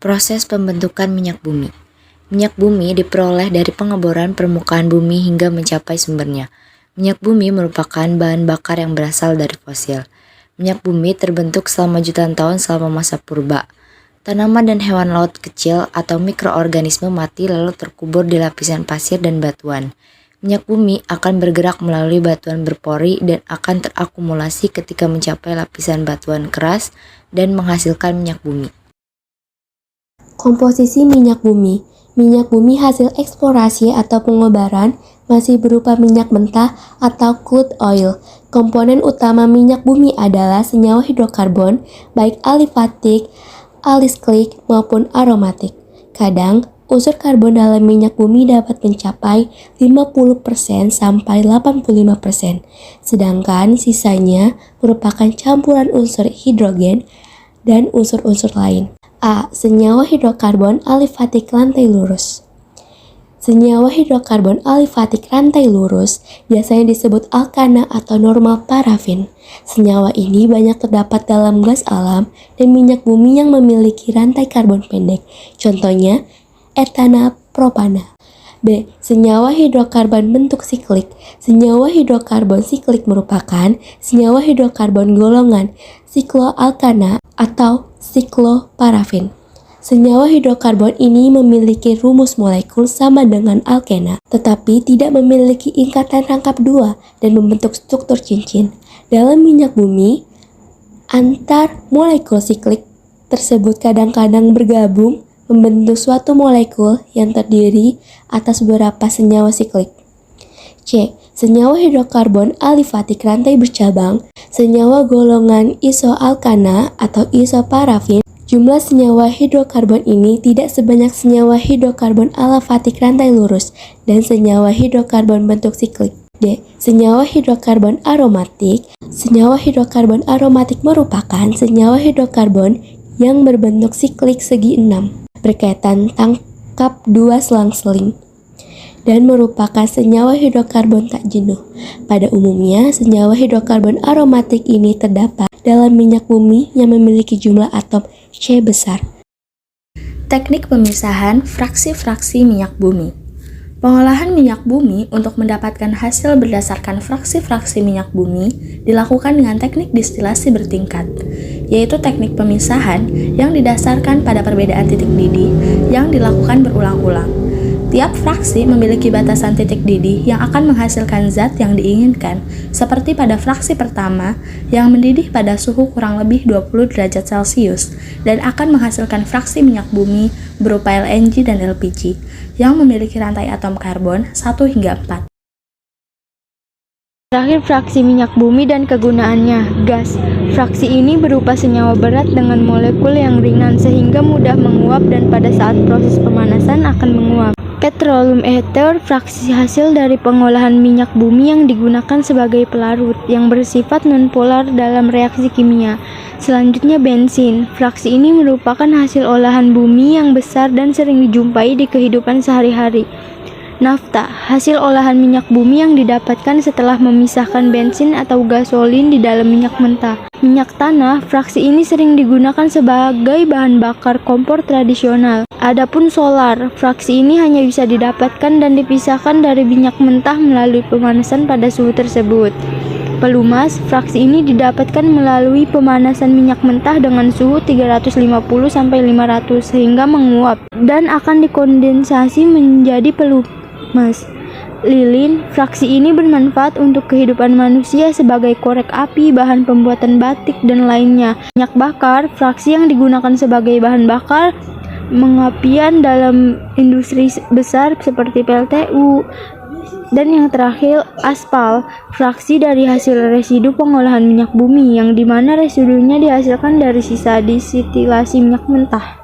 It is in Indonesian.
Proses pembentukan minyak bumi. Minyak bumi diperoleh dari pengeboran permukaan bumi hingga mencapai sumbernya. Minyak bumi merupakan bahan bakar yang berasal dari fosil. Minyak bumi terbentuk selama jutaan tahun selama masa purba. Tanaman dan hewan laut kecil atau mikroorganisme mati lalu terkubur di lapisan pasir dan batuan. Minyak bumi akan bergerak melalui batuan berpori dan akan terakumulasi ketika mencapai lapisan batuan keras dan menghasilkan minyak bumi. Komposisi minyak bumi. Minyak bumi hasil eksplorasi atau pengobaran masih berupa minyak mentah atau crude oil. Komponen utama minyak bumi adalah senyawa hidrokarbon, baik alifatik, alisklik, maupun aromatik. Kadang, unsur karbon dalam minyak bumi dapat mencapai 50% sampai 85%, sedangkan sisanya merupakan campuran unsur hidrogen dan unsur-unsur lain. A. Senyawa hidrokarbon alifatik rantai lurus. Senyawa hidrokarbon alifatik rantai lurus biasanya disebut alkana atau normal parafin. Senyawa ini banyak terdapat dalam gas alam dan minyak bumi yang memiliki rantai karbon pendek. Contohnya, etana propana. B. Senyawa hidrokarbon bentuk siklik. Senyawa hidrokarbon siklik merupakan senyawa hidrokarbon golongan sikloalkana atau sikloparafin. Senyawa hidrokarbon ini memiliki rumus molekul sama dengan alkena, tetapi tidak memiliki ikatan rangkap dua dan membentuk struktur cincin. Dalam minyak bumi, antar molekul siklik tersebut kadang-kadang bergabung membentuk suatu molekul yang terdiri atas beberapa senyawa siklik. C. Senyawa hidrokarbon alifatik rantai bercabang. Senyawa golongan isoalkana atau isoparafin. Jumlah senyawa hidrokarbon ini tidak sebanyak senyawa hidrokarbon alifatik rantai lurus dan senyawa hidrokarbon bentuk siklik. D. Senyawa hidrokarbon aromatik. Senyawa hidrokarbon aromatik merupakan senyawa hidrokarbon yang berbentuk siklik segi 6, berkaitan tangkap 2 selang-seling, dan merupakan senyawa hidrokarbon tak jenuh. Pada umumnya, senyawa hidrokarbon aromatik ini terdapat dalam minyak bumi yang memiliki jumlah atom C besar. Teknik pemisahan fraksi-fraksi minyak bumi. Pengolahan minyak bumi untuk mendapatkan hasil berdasarkan fraksi-fraksi minyak bumi dilakukan dengan teknik distilasi bertingkat, yaitu teknik pemisahan yang didasarkan pada perbedaan titik didih yang dilakukan berulang-ulang. Tiap fraksi memiliki batasan titik didih yang akan menghasilkan zat yang diinginkan, seperti pada fraksi pertama yang mendidih pada suhu kurang lebih 20 derajat Celcius dan akan menghasilkan fraksi minyak bumi berupa LNG dan LPG yang memiliki rantai atom karbon 1 hingga 4. Terakhir, fraksi minyak bumi dan kegunaannya. Gas. Fraksi ini berupa senyawa berat dengan molekul yang ringan sehingga mudah menguap dan pada saat proses pemanasan akan menguap. Petroleum ether, fraksi hasil dari pengolahan minyak bumi yang digunakan sebagai pelarut yang bersifat nonpolar dalam reaksi kimia. Selanjutnya bensin. Fraksi ini merupakan hasil olahan bumi yang besar dan sering dijumpai di kehidupan sehari-hari. Nafta, hasil olahan minyak bumi yang didapatkan setelah memisahkan bensin atau gasolin di dalam minyak mentah. Minyak tanah, fraksi ini sering digunakan sebagai bahan bakar kompor tradisional. Adapun solar, fraksi ini hanya bisa didapatkan dan dipisahkan dari minyak mentah melalui pemanasan pada suhu tersebut. Pelumas, fraksi ini didapatkan melalui pemanasan minyak mentah dengan suhu 350-500 sehingga menguap dan akan dikondensasi menjadi pelumas. Lilin, fraksi ini bermanfaat untuk kehidupan manusia sebagai korek api, bahan pembuatan batik, dan lainnya. Minyak bakar, fraksi yang digunakan sebagai bahan bakar pengapian dalam industri besar seperti PLTU. Dan yang terakhir, aspal, fraksi dari hasil residu pengolahan minyak bumi yang dimana residunya dihasilkan dari sisa distilasi minyak mentah.